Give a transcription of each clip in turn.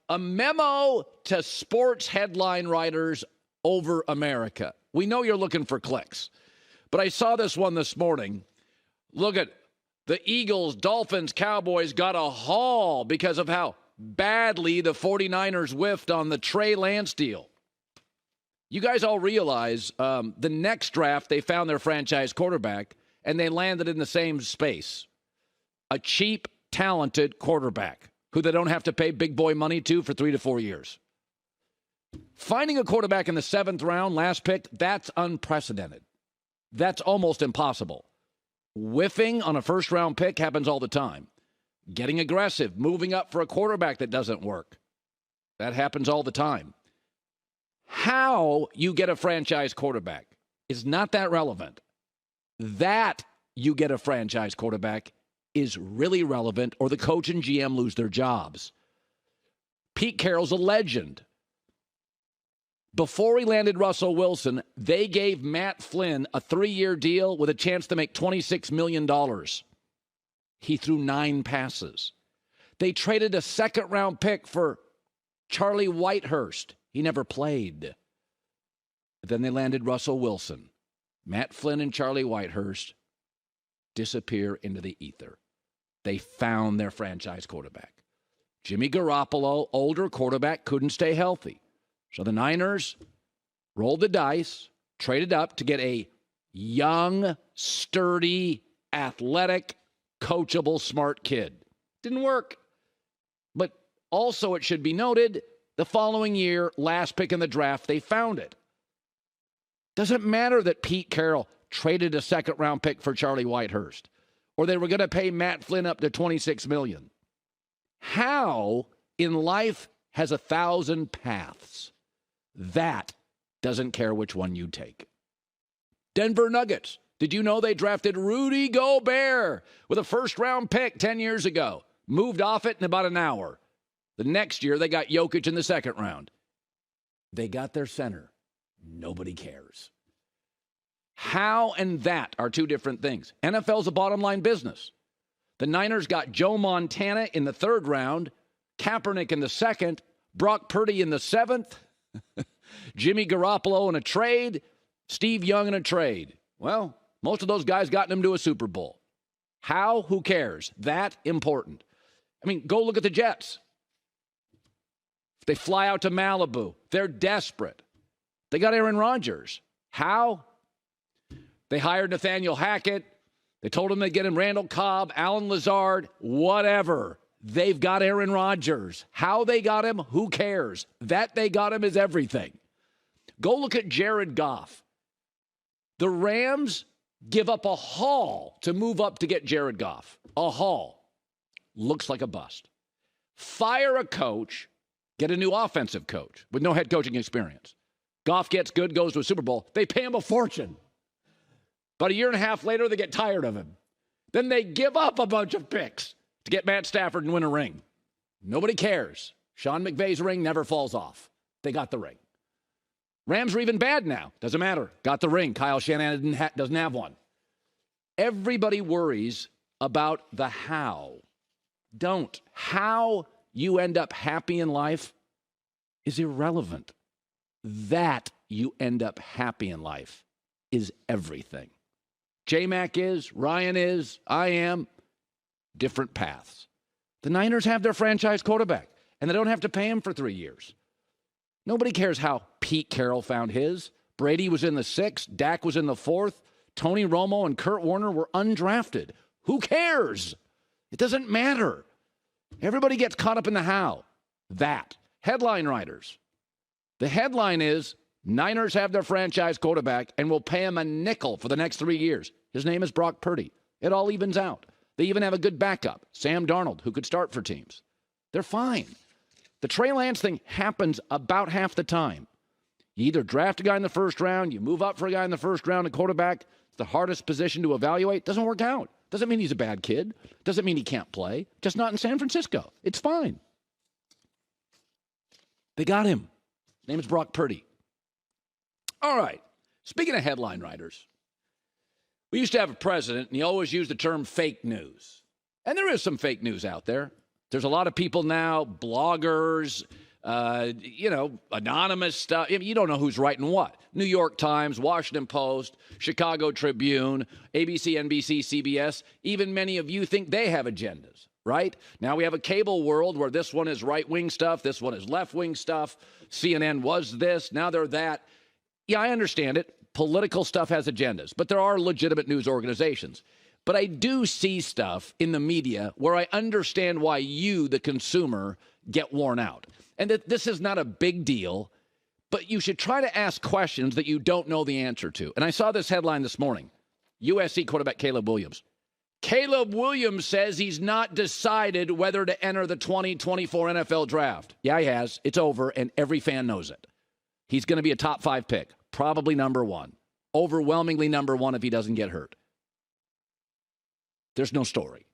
A memo to sports headline writers over America. We know you're looking for clicks, but I saw this one this morning. Look at the Eagles, Dolphins, Cowboys got a haul because of how badly the 49ers whiffed on the Trey Lance deal. You guys all realize the next draft they found their franchise quarterback, and they landed in the same space. A cheap, talented quarterback who they don't have to pay big boy money to for 3 to 4 years. Finding a quarterback in the 7th round, last pick, that's unprecedented. That's almost impossible. Whiffing on a first-round pick happens all the time. Getting aggressive, moving up for a quarterback that doesn't work, that happens all the time. How you get a franchise quarterback is not that relevant. That you get a franchise quarterback is really relevant, or the coach and GM lose their jobs. Pete Carroll's a legend. Before he landed Russell Wilson, they gave Matt Flynn a 3-year deal with a chance to make $26 million. He threw 9 passes. They traded a 2nd-round pick for Charlie Whitehurst. He never played. Then they landed Russell Wilson. Matt Flynn and Charlie Whitehurst disappear into the ether. They found their franchise quarterback. Jimmy Garoppolo, older quarterback, couldn't stay healthy. So the Niners rolled the dice, traded up to get a young, sturdy, athletic, coachable, smart kid. Didn't work. But also, it should be noted, the following year, last pick in the draft, they found it. Doesn't matter that Pete Carroll traded a 2nd-round pick for Charlie Whitehurst, or they were going to pay Matt Flynn up to $26 million. How in life has 1,000 paths. That doesn't care which one you take. Denver Nuggets. Did you know they drafted Rudy Gobert with a 1st-round pick 10 years ago? Moved off it in about an hour. The next year, they got Jokic in the 2nd round. They got their center. Nobody cares. How and that are 2 different things. NFL's a bottom-line business. The Niners got Joe Montana in the 3rd round, Kaepernick in the 2nd, Brock Purdy in the 7th, Jimmy Garoppolo in a trade, Steve Young in a trade. Well, most of those guys got them to a Super Bowl. How? Who cares? That important. I mean, go look at the Jets. They fly out to Malibu. They're desperate. They got Aaron Rodgers. How? They hired Nathaniel Hackett. They told him they'd get him Randall Cobb, Alan Lazard, whatever. They've got Aaron Rodgers. How they got him, who cares? That they got him is everything. Go look at Jared Goff. The Rams give up a haul to move up to get Jared Goff. A haul. Looks like a bust. Fire a coach, get a new offensive coach with no head coaching experience. Goff gets good, goes to a Super Bowl. They pay him a fortune. About a year and a half later, they get tired of him. Then they give up a bunch of picks to get Matt Stafford and win a ring. Nobody cares. Sean McVay's ring never falls off. They got the ring. Rams are even bad now. Doesn't matter. Got the ring. Kyle Shanahan doesn't have one. Everybody worries about the how. Don't. How you end up happy in life is irrelevant. That you end up happy in life is everything. J-Mac is, Ryan is, I am. Different paths. The Niners have their franchise quarterback, and they don't have to pay him for 3 years. Nobody cares how Pete Carroll found his. Brady was in the 6th. Dak was in the 4th. Tony Romo and Kurt Warner were undrafted. Who cares? It doesn't matter. Everybody gets caught up in the how. That. Headline writers. The headline is, Niners have their franchise quarterback and will pay him a nickel for the next 3 years. His name is Brock Purdy. It all evens out. They even have a good backup, Sam Darnold, who could start for teams. They're fine. The Trey Lance thing happens about half the time. You either draft a guy in the 1st round, you move up for a guy in the 1st round, a quarterback. It's the hardest position to evaluate. Doesn't work out. Doesn't mean he's a bad kid. Doesn't mean he can't play. Just not in San Francisco. It's fine. They got him. His name is Brock Purdy. All right. Speaking of headline writers, we used to have a president, and he always used the term fake news. And there is some fake news out there. There's a lot of people now, bloggers, anonymous stuff. You don't know who's writing what. New York Times, Washington Post, Chicago Tribune, ABC, NBC, CBS. Even many of you think they have agendas, right? Now we have a cable world where this one is right-wing stuff, this one is left-wing stuff. CNN was this, now they're that. Yeah, I understand it. Political stuff has agendas, but there are legitimate news organizations. But I do see stuff in the media where I understand why you, the consumer, get worn out. And that this is not a big deal, but you should try to ask questions that you don't know the answer to. And I saw this headline this morning. USC quarterback Caleb Williams. Caleb Williams says he's not decided whether to enter the 2024 NFL draft. Yeah, he has. It's over, and every fan knows it. He's going to be a top 5 pick, probably number 1. Overwhelmingly number 1 if he doesn't get hurt. There's no story.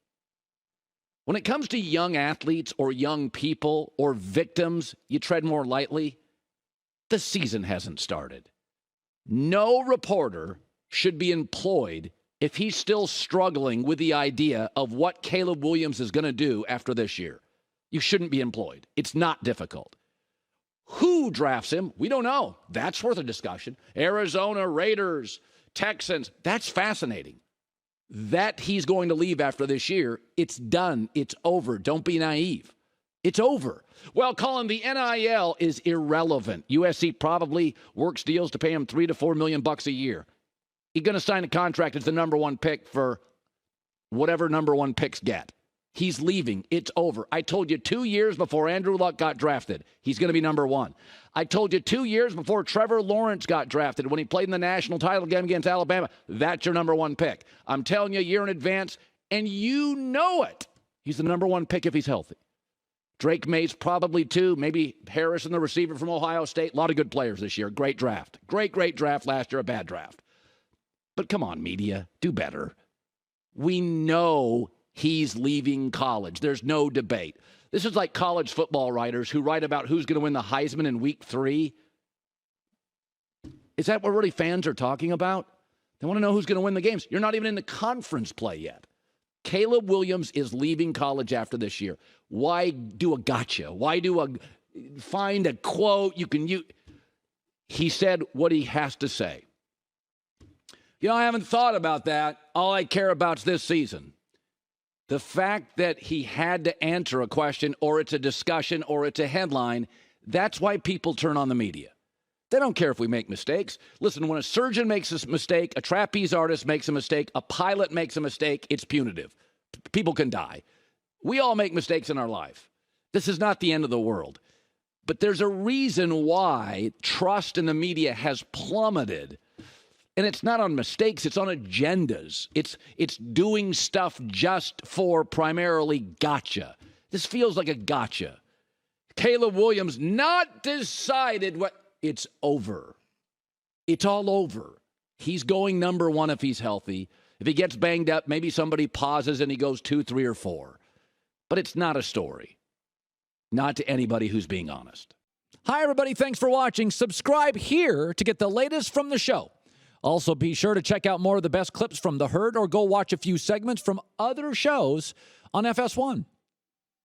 When it comes to young athletes or young people or victims, you tread more lightly. The season hasn't started. No reporter should be employed if he's still struggling with the idea of what Caleb Williams is going to do after this year. You shouldn't be employed. It's not difficult. Who drafts him? We don't know. That's worth a discussion. Arizona, Raiders, Texans. That's fascinating. That he's going to leave after this year, it's done. It's over. Don't be naive. It's over. Well, Colin, the NIL is irrelevant. USC probably works deals to pay him $3 to $4 million a year. He's going to sign a contract as the number 1 pick for whatever number 1 picks get. He's leaving. It's over. I told you 2 years before Andrew Luck got drafted, he's going to be number 1. I told you 2 years before Trevor Lawrence got drafted when he played in the national title game against Alabama, that's your number 1 pick. I'm telling you a year in advance, and you know it. He's the number 1 pick if he's healthy. Drake May's probably 2. Maybe Harrison, the receiver from Ohio State. A lot of good players this year. Great draft. Great draft last year, a bad draft. But come on, media, do better. We know he's leaving college. There's no debate. This is like college football writers who write about who's going to win the Heisman in week 3. Is that what really fans are talking about? They want to know who's going to win the games. You're not even in the conference play yet. Caleb Williams is leaving college after this year. Why do a gotcha? Why do find a quote you can use? He said what he has to say. I haven't thought about that. All I care about is this season. The fact that he had to answer a question, or it's a discussion, or it's a headline, that's why people turn on the media. They don't care if we make mistakes. Listen, when a surgeon makes a mistake, a trapeze artist makes a mistake, a pilot makes a mistake, it's punitive. People can die. We all make mistakes in our life. This is not the end of the world. But there's a reason why trust in the media has plummeted. And it's not on mistakes, it's on agendas. It's doing stuff just for primarily gotcha. This feels like a gotcha. Caleb Williams not decided what. It's over. It's all over. He's going number 1 if he's healthy. If he gets banged up, maybe somebody pauses and he goes 2, 3, or 4. But it's not a story. Not to anybody who's being honest. Hi, everybody. Thanks for watching. Subscribe here to get the latest from the show. Also, be sure to check out more of the best clips from The Herd or go watch a few segments from other shows on FS1.